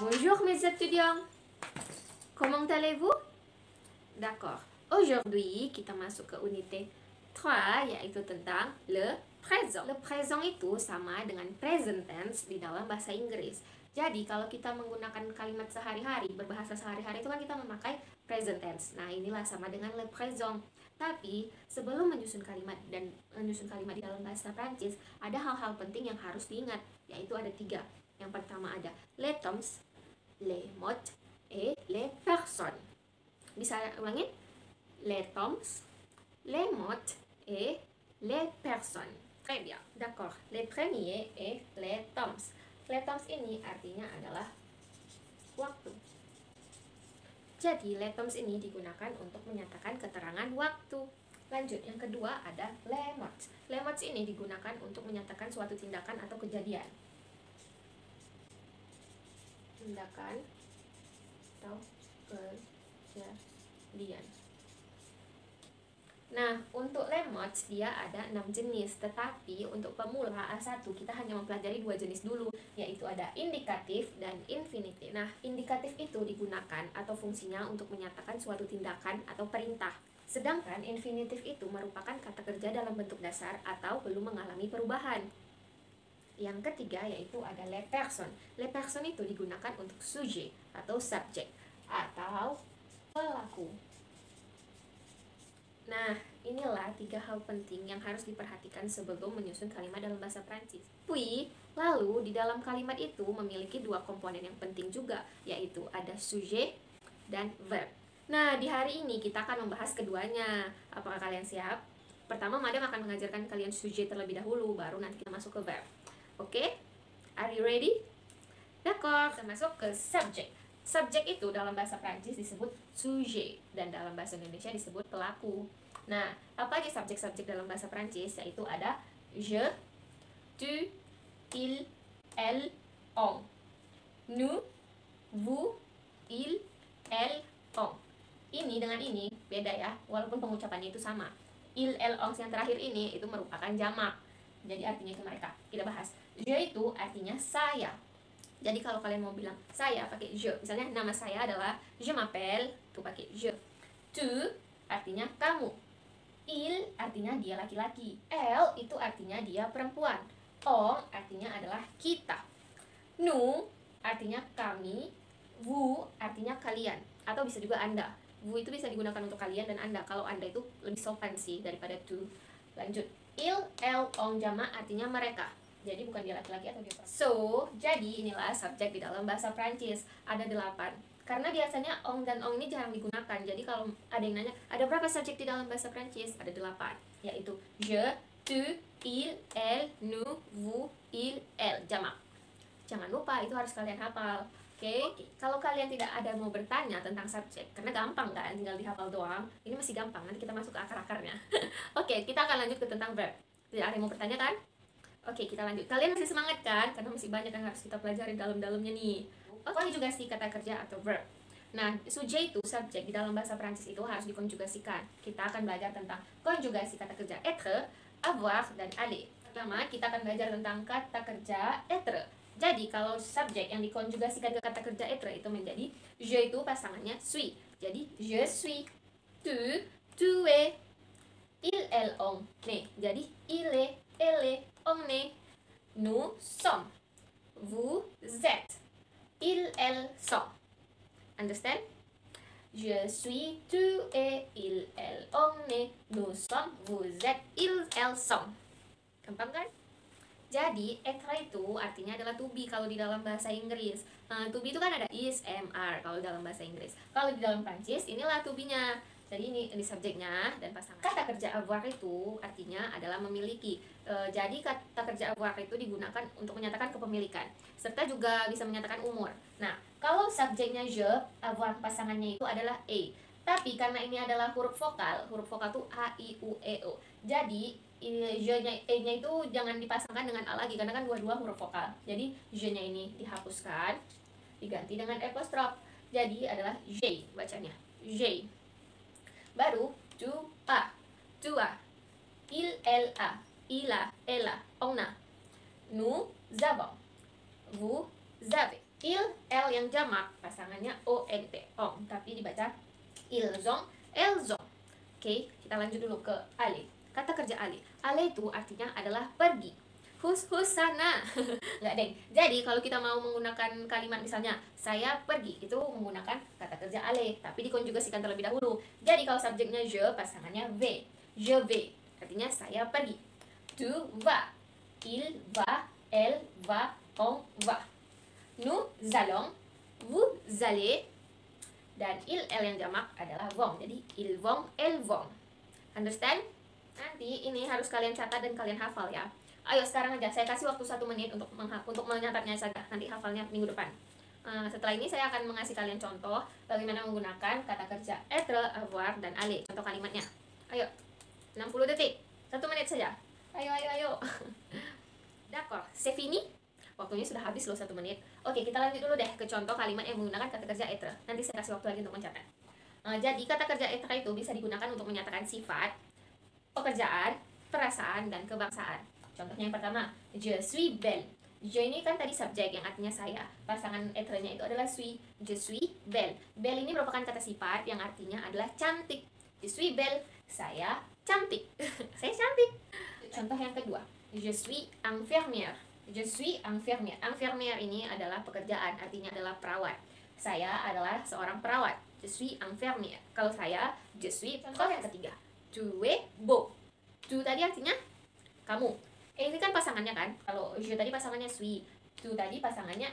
Bonjour mes étudiants, comment allez-vous? D'accord, aujourd'hui kita masuk ke unité 3 yaitu tentang le présent. Le présent itu sama dengan present tense di dalam bahasa Inggris. Jadi kalau kita menggunakan kalimat sehari-hari, berbahasa sehari-hari itu kan kita memakai present tense. Nah inilah sama dengan le présent. Tapi sebelum menyusun kalimat dan menyusun kalimat di dalam bahasa Prancis, ada hal-hal penting yang harus diingat, yaitu ada 3. Yang pertama ada les temps, les mots, et les personnes. Bisa ulangin? Les temps, les mots, et les personnes. Très bien, d'accord. Les premiers et les temps. Les temps ini artinya adalah waktu. Jadi, les temps ini digunakan untuk menyatakan keterangan waktu. Lanjut, yang kedua ada les mots. Les mots ini digunakan untuk menyatakan suatu tindakan atau kejadian. Tindakan atau kejadian. Nah, untuk les mots dia ada 6 jenis, tetapi untuk pemula A1 kita hanya mempelajari 2 jenis dulu, yaitu ada indikatif dan infinitif. Nah, indikatif itu digunakan atau fungsinya untuk menyatakan suatu tindakan atau perintah. Sedangkan infinitif itu merupakan kata kerja dalam bentuk dasar atau belum mengalami perubahan. Yang ketiga yaitu ada les personnes. Les personnes itu digunakan untuk sujet atau subjek atau pelaku. Nah, inilah 3 hal penting yang harus diperhatikan sebelum menyusun kalimat dalam bahasa Prancis. Lalu di dalam kalimat itu memiliki 2 komponen yang penting juga, yaitu ada sujet dan verb. Nah, di hari ini kita akan membahas keduanya. Apakah kalian siap? Pertama, Madam akan mengajarkan kalian sujet terlebih dahulu, baru nanti kita masuk ke verb. Oke? Are you ready? D'accord, kita masuk ke subject. Subjek itu dalam bahasa Prancis disebut sujet dan dalam bahasa Indonesia disebut pelaku. Nah, apa aja subjek-subjek dalam bahasa Prancis? Yaitu ada je, tu, il, elle, on. Nous, vous, il, elle, on. Ini dengan ini beda ya, walaupun pengucapannya itu sama. Il, elle, on yang terakhir ini itu merupakan jamak. Jadi artinya itu mereka. Kita bahas. Je itu artinya saya. Jadi kalau kalian mau bilang saya pakai je. Misalnya nama saya adalah je m'appelle, itu pakai je. Tu artinya kamu. Il artinya dia laki-laki. Elle itu artinya dia perempuan. On artinya adalah kita. Nous artinya kami. Vous artinya kalian atau bisa juga Anda. Vous itu bisa digunakan untuk kalian dan Anda. Kalau Anda itu lebih sopan sih daripada tu. Lanjut. Il, elle, on jamak artinya mereka. Jadi bukan dia laki-laki atau dia perempuan. So, jadi inilah subjek di dalam bahasa Prancis. Ada 8. Karena biasanya on dan on ini jarang digunakan. Jadi kalau ada yang nanya, ada berapa subjek di dalam bahasa Prancis? Ada 8. Yaitu je, tu, il, elle, nous, vous, il, elle. Jamak. Jangan lupa, itu harus kalian hafal. Oke? Kalau kalian tidak ada mau bertanya tentang subjek, karena gampang kan, tinggal dihafal doang. Ini masih gampang, nanti kita masuk ke akar-akarnya. Oke, kita akan lanjut ke tentang verb. Tidak ada yang mau bertanya kan? Oke, kita lanjut. Kalian masih semangat kan? Karena masih banyak yang harus kita pelajari dalam-dalamnya nih. Konjugasi kata kerja atau verb. Nah, sujet itu subjek di dalam bahasa Prancis itu harus dikonjugasikan. Kita akan belajar tentang konjugasi kata kerja être, avoir, dan aller. Pertama, kita akan belajar tentang kata kerja être. Jadi, kalau subjek yang dikonjugasikan ke kata kerja être itu menjadi je itu pasangannya suis. Jadi, je suis, tu es, il, elle, on. Nih, jadi il est, elle est, on est, nous sommes, vous êtes, ils, elles sont. Understand? Je suis, tu es, il, elle, on est, nous sommes, vous êtes, ils, elles sont. Gampang kan? Jadi, être itu artinya adalah to be kalau di dalam bahasa Inggris. To be itu kan ada is, am, are kalau dalam bahasa Inggris. Kalau di dalam Prancis, inilah to be-nya. Jadi ini subjeknya dan pasangan. Kata kerja avoir itu artinya adalah memiliki. Jadi kata kerja avoir itu digunakan untuk menyatakan kepemilikan, serta juga bisa menyatakan umur. Nah, kalau subjeknya je, avoir pasangannya itu adalah e. Tapi karena ini adalah huruf vokal itu a, i, u, e, o. Jadi je-nya, e-nya itu jangan dipasangkan dengan a lagi karena kan dua-dua huruf vokal. Jadi je-nya ini dihapuskan, diganti dengan apostrof. Jadi adalah j bacanya. J. Baru tu a, il, elle a, il a, elle a, on a, nous avons, vous avez. Il, L yang jamak, pasangannya ONT, ong, tapi dibaca ils ont, elles ont. Oke, kita lanjut dulu ke aller. Kata kerja aller. Aller itu artinya adalah pergi. Hus sana. Nggak, deng. Jadi kalau kita mau menggunakan kalimat misalnya saya pergi, itu menggunakan kata kerja aller, tapi dikonjugasikan terlebih dahulu. Jadi kalau subjeknya je, pasangannya v. Je vais, artinya saya pergi. Tu vas, il va, elle va, on va. Nous allons, vous allez, dan il, el yang jamak adalah vont. Jadi ils vont, elles vont. Understand? Nanti ini harus kalian catat dan kalian hafal ya. Ayo sekarang aja, saya kasih waktu 1 menit untuk menyatatnya saja. Nanti hafalnya minggu depan. Setelah ini saya akan mengasih kalian contoh bagaimana menggunakan kata kerja être, avoir, dan aller. Contoh kalimatnya. Ayo, 60 detik, 1 menit saja. Ayo. D'accord, c'est fini? Waktunya sudah habis loh, 1 menit. Oke, kita lanjut dulu deh ke contoh kalimat yang menggunakan kata kerja être. Nanti saya kasih waktu lagi untuk mencatat. Jadi kata kerja être itu bisa digunakan untuk menyatakan sifat, pekerjaan, perasaan, dan kebangsaan. Contohnya yang pertama, je suis belle. Je ini kan tadi subjek yang artinya saya. Pasangan être-nya itu adalah suis. Je suis belle. Belle ini merupakan kata sifat yang artinya adalah cantik. Je suis belle. Saya cantik. Saya cantik. Contoh yang kedua, je suis infirmière. Je suis infirmière. Infirmière ini adalah pekerjaan, artinya adalah perawat. Saya adalah seorang perawat. Je suis infirmière. Kalau saya, je suis. Contoh yang ketiga, tu es beau. Tu tadi artinya kamu. Ini kan pasangannya kan. Kalau je tadi pasangannya suis. Tu tadi pasangannya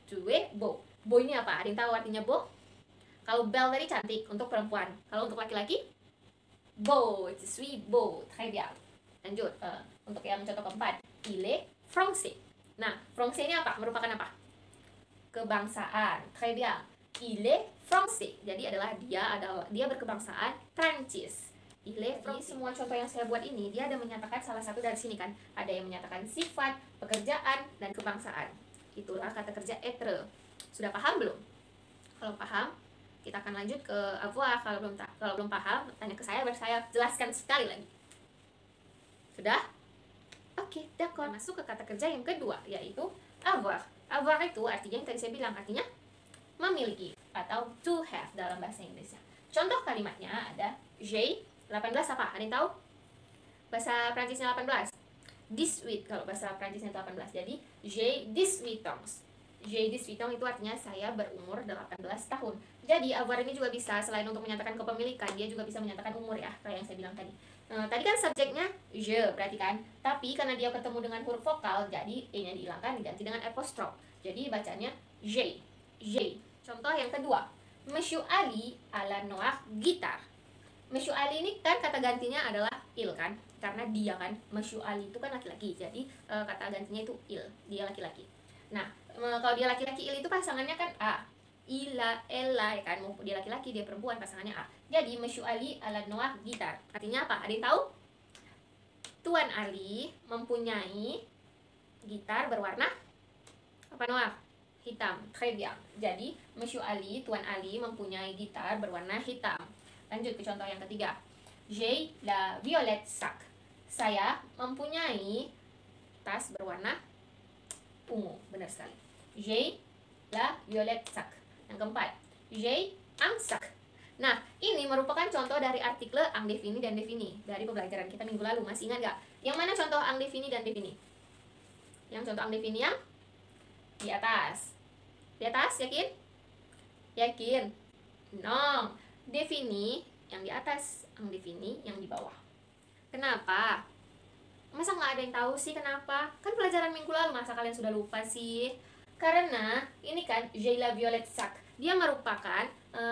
tu es beau. Beau ini apa? Ada yang tahu artinya beau? Kalau belle tadi cantik untuk perempuan. Kalau untuk laki-laki, beau. Je suis beau. Très bien. Lanjut. Untuk yang contoh keempat, il est français. Nah, français ini apa? Merupakan apa? Kebangsaan. Très bien. Il est français. Jadi dia berkebangsaan Prancis. Il est français. Semua contoh yang saya buat ini dia ada menyatakan salah satu dari sini kan. Ada yang menyatakan sifat, pekerjaan, dan kebangsaan. Itulah kata kerja être. Sudah paham belum? Kalau paham, kita akan lanjut ke avoir. Kalau belum paham, tanya ke saya biar saya jelaskan sekali lagi. Sudah? Oke, d'accord. Masuk ke kata kerja yang kedua, yaitu avoir. Avoir itu artinya yang tadi saya bilang, artinya memiliki atau to have dalam bahasa Inggrisnya. Contoh kalimatnya ada j'ai 18 apa? Ada yang tahu? Bahasa Prancisnya 18. 18 kalau bahasa Prancisnya 18. Jadi j'ai 18 ans. J'ai 18 ans itu artinya saya berumur 18 tahun. Jadi avoir ini juga bisa selain untuk menyatakan kepemilikan, dia juga bisa menyatakan umur ya, kayak yang saya bilang tadi. Tadi kan subjeknya je, berarti kan. Tapi karena dia ketemu dengan huruf vokal, jadi e-nya dihilangkan diganti dengan apostrof. Jadi bacanya j'ai. Contoh yang kedua, Monsieur Ali a la noire guitare. Monsieur Ali ini kan kata gantinya adalah il kan, karena dia kan, Monsieur Ali itu kan laki-laki, jadi kata gantinya itu il, dia laki-laki. Nah, kalau dia laki-laki il itu pasangannya kan a, ila, ella ya kan, mau dia laki-laki dia perempuan pasangannya a. Jadi Monsieur Ali a la noire guitare artinya apa? Ada yang tahu? Tuan Ali mempunyai gitar berwarna apa? Noir, hitam. Très bien. Jadi Monsieur Ali, Tuan Ali mempunyai gitar berwarna hitam. Lanjut ke contoh yang ketiga. J'ai la violette sac. Saya mempunyai tas berwarna ungu. Benar sekali. J'ai la violette sac. Yang keempat, j'ai un sac. Nah, ini merupakan contoh dari artikel indefini dan defini dari pembelajaran kita minggu lalu. Masih ingat gak? Yang mana contoh indefini dan defini? Yang contoh indefini yang di atas. Di atas, yakin? Yakin? No. Defini yang di atas, indefini yang di bawah. Kenapa? Masa nggak ada yang tahu sih kenapa? Kan pelajaran minggu lalu, masa kalian sudah lupa sih? Karena ini kan j'ai la violette sac, dia merupakan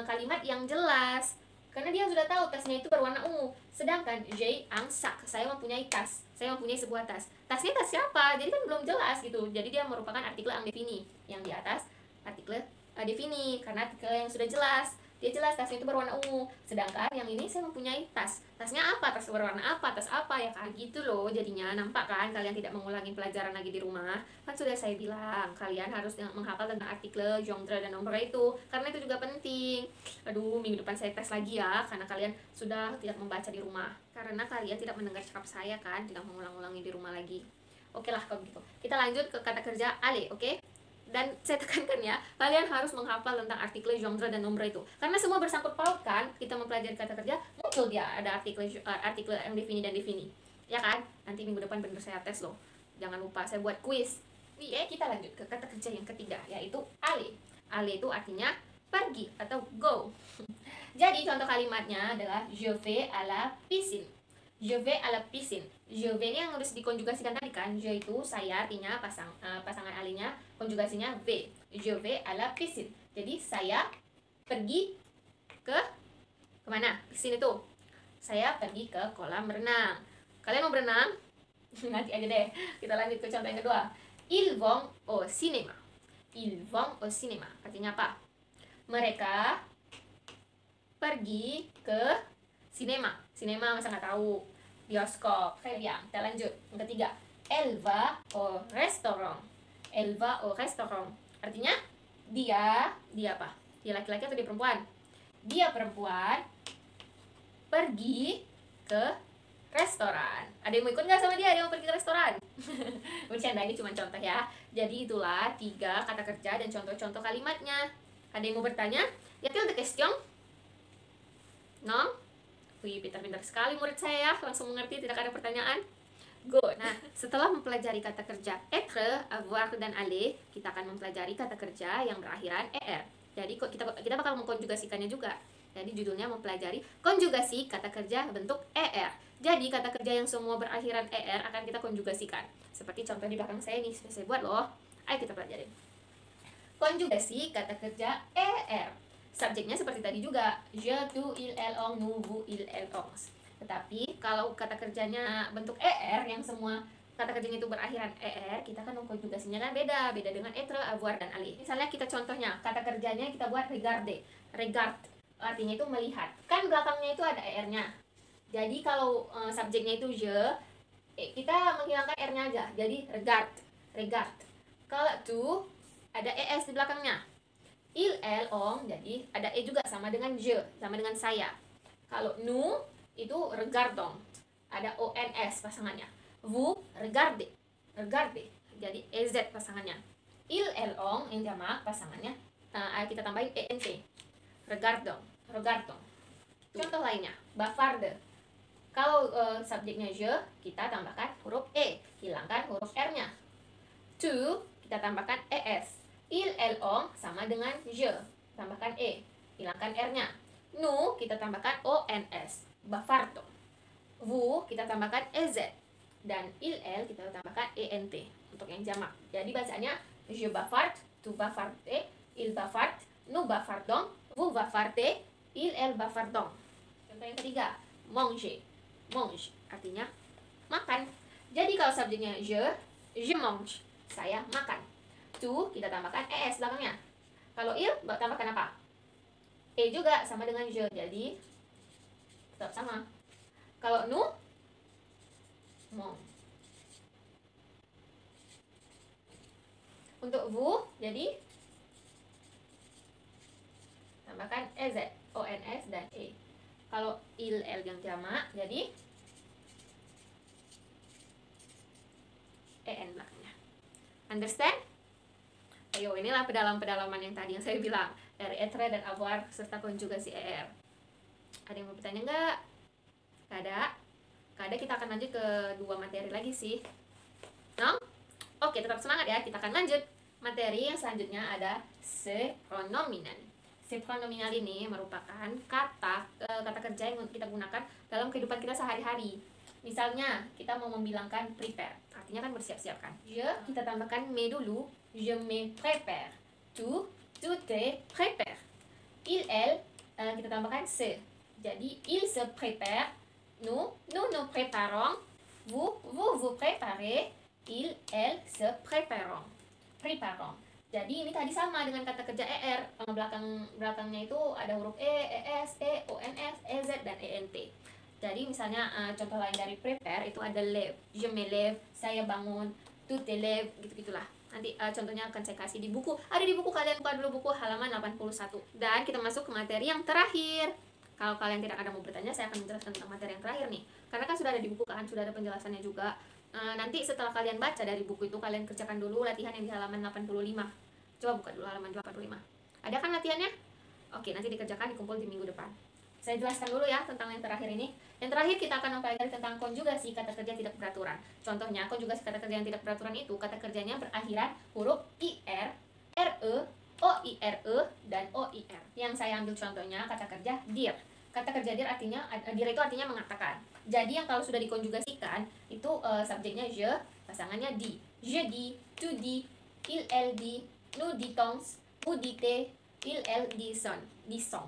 kalimat yang jelas. Karena dia sudah tahu tasnya itu berwarna ungu. Sedangkan j'ai un sac, saya mempunyai tas, saya mempunyai sebuah tas. Tasnya tas siapa? Jadi kan belum jelas gitu. Jadi dia merupakan artikel indefini. Yang di atas artikel defini, karena artikel yang sudah jelas. Dia jelas tasnya itu berwarna ungu. Sedangkan yang ini saya mempunyai tas. Tasnya apa? Tas berwarna apa? Tas apa ya kan? Gitu loh jadinya. Nampak kan kalian tidak mengulangi pelajaran lagi di rumah? Kan sudah saya bilang, kalian harus menghafal tentang artikel, genre, dan nomor itu. Karena itu juga penting. Aduh, minggu depan saya tes lagi ya. Karena kalian sudah tidak membaca di rumah. Karena kalian tidak mendengar cakap saya kan. Tidak mengulang-ulangi di rumah lagi. Oke lah kalau gitu. Kita lanjut ke kata kerja aller, oke? dan saya tekankan ya, kalian harus menghafal tentang artikel, genre, dan nombre itu. Karena semua bersangkut pautkan, kita mempelajari kata kerja, muncul dia ada artikel yang defini dan defini. Ya kan? Nanti minggu depan bener saya tes loh. Jangan lupa saya buat kuis. Oke, kita lanjut ke kata kerja yang ketiga, yaitu aller. Aller itu artinya pergi atau go. Jadi contoh kalimatnya adalah je vais à la piscine. Je vais à la piscine. Je vais ini yang harus dikonjugasikan tadi kan. Je itu saya, artinya pasangan alinya, konjugasinya vais. Je vais à la piscine. Jadi saya pergi ke kemana? Piscine itu saya pergi ke kolam renang. Kalian mau berenang? Nanti aja deh. Kita lanjut ke contoh yang kedua. Ils vont au cinéma. Ils vont au cinéma. Artinya apa? Mereka pergi ke sinema. Sinema masa nggak tahu. Bioskop. Kayak ya. Kita lanjut. Yang ketiga. Elle va au restaurant. Elle va au restaurant. Artinya dia apa? Dia laki-laki atau dia perempuan? Dia perempuan pergi ke restoran. Ada yang mau ikut nggak sama dia? Ada yang mau pergi ke restoran? Bercanda, ini cuma contoh ya. Jadi itulah 3 kata kerja dan contoh-contoh kalimatnya. Ada yang mau bertanya? Y a-t-il des questions? Non? Wih, pintar-pintar sekali murid saya ya. Langsung mengerti, tidak ada pertanyaan. Go. Nah, setelah mempelajari kata kerja être, avoir, dan aller, kita akan mempelajari kata kerja yang berakhiran er. Jadi kita bakal mengkonjugasikannya juga. Jadi judulnya mempelajari konjugasi kata kerja bentuk er. Jadi kata kerja yang semua berakhiran er akan kita konjugasikan. Seperti contoh di belakang saya nih, sudah saya buat loh. Ayo kita pelajari. Konjugasi kata kerja er. Subjeknya seperti tadi juga, je, tu, il, elle, on, nous, vous, il, elle, on. Tetapi kalau kata kerjanya bentuk er yang semua kata kerjanya itu berakhiran er, kita kan mengkonjugasinya kan beda dengan être, avoir, dan aller. Misalnya kita contohnya, kata kerjanya kita buat regarder. Regard artinya itu melihat. Kan belakangnya itu ada er-nya. Jadi kalau subjeknya itu je, kita menghilangkan r-nya aja. Jadi regard. Kalau tu ada es di belakangnya. Il, elle, on, jadi ada e juga sama dengan je, sama dengan saya. Kalau nous itu regardons, ada ons pasangannya. Vous regardez, jadi ez pasangannya. Il, elle, on yang jamak pasangannya kita tambahin ent. Regardons. Contoh lainnya, bavarde. Kalau subjeknya je, kita tambahkan huruf e, hilangkan huruf r-nya. Tu, kita tambahkan es. Il, elle, on sama dengan je, tambahkan e, hilangkan r-nya. Nous, kita tambahkan ons, bavardo. Vous, kita tambahkan ez, dan il, elle, kita tambahkan ent untuk yang jamak. Jadi bacanya je bavarde, tu bavardes, il bavarde, nous bavardons, vous bavardez, il, elle bavardons. Contoh yang ketiga, manger. Mange artinya makan. Jadi kalau subjeknya je mange, saya makan. Tu, kita tambahkan es belakangnya. Kalau il, tambahkan apa? E juga sama dengan je, jadi tetap sama. Kalau nous, mange. Untuk vous, jadi tambahkan ez, ons, dan e. Kalau il, el yang jamak, jadi en belakangnya. Understand? Ayo, inilah pedalaman yang tadi yang saya bilang, dari être dan avoir serta konjugasi er. Ada yang mau bertanya nggak? Nggak ada, kita akan lanjut ke 2 materi lagi sih. No? Oke, tetap semangat ya. Kita akan lanjut. Materi yang selanjutnya ada se pronominal. Se pronominal ini merupakan kata kerja yang kita gunakan dalam kehidupan kita sehari-hari. Misalnya, kita mau membilangkan prepare, artinya kan bersiap-siap kan. Je, kita tambahkan me dulu, je me prépare. Tu te prépares. Il, elle, kita tambahkan se. Jadi, il se prépare, nous nous préparons, vous préparez, il, elle se préparent. Jadi ini tadi sama dengan kata kerja er, belakangnya itu ada huruf e, es, ons, ez, dan ent. Jadi misalnya contoh lain dari prepare itu ada lève, je me lève, saya bangun, tu te lèves, gitu-gitulah. Nanti contohnya akan saya kasih di buku. Ada di buku, kalian buka dulu buku halaman 81. Dan kita masuk ke materi yang terakhir. Kalau kalian tidak ada mau bertanya, saya akan menjelaskan tentang materi yang terakhir nih. Karena kan sudah ada di buku kan, sudah ada penjelasannya juga. Nanti setelah kalian baca dari buku itu, kalian kerjakan dulu latihan yang di halaman 85. Coba buka dulu halaman 85. Ada kan latihannya? Oke, nanti dikerjakan, dikumpul di minggu depan. Saya jelaskan dulu ya tentang yang terakhir ini. Yang terakhir kita akan mempelajari tentang konjugasi kata kerja tidak beraturan. Contohnya, konjugasi kata kerja yang tidak beraturan itu kata kerjanya berakhiran huruf IR, RE, OIRE, dan OIR. Yang saya ambil contohnya kata kerja dir. Kata kerja dir artinya, dir itu artinya mengatakan. Jadi yang kalau sudah dikonjugasikan itu subjeknya je, pasangannya di. Je dis, tu dis, il elle dit, nous ditons, vous dites, il elle dison, disong.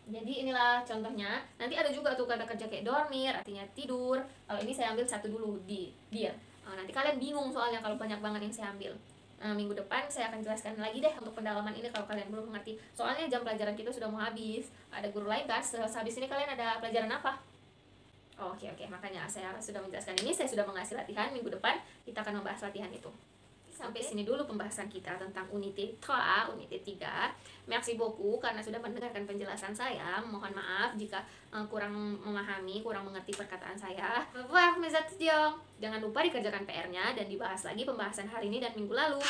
Jadi inilah contohnya. Nanti ada juga tuh kata kerja kayak dormir, artinya tidur. Kalau ini saya ambil satu dulu, di dir. Nanti kalian bingung soalnya kalau banyak banget yang saya ambil. Minggu depan saya akan jelaskan lagi deh untuk pendalaman ini kalau kalian belum mengerti. Soalnya jam pelajaran kita sudah mau habis. Ada guru lain kan? Habis ini kalian ada pelajaran apa? Oke, makanya saya sudah menjelaskan ini. Saya sudah mengasih latihan. Minggu depan kita akan membahas latihan itu. Sampai sini dulu pembahasan kita tentang unité 3, unité 3. Merci beaucoup karena sudah mendengarkan penjelasan saya. Mohon maaf jika kurang memahami, kurang mengerti perkataan saya. Wah, mes étudiants, jangan lupa dikerjakan PR-nya dan dibahas lagi pembahasan hari ini dan minggu lalu.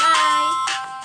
Bye.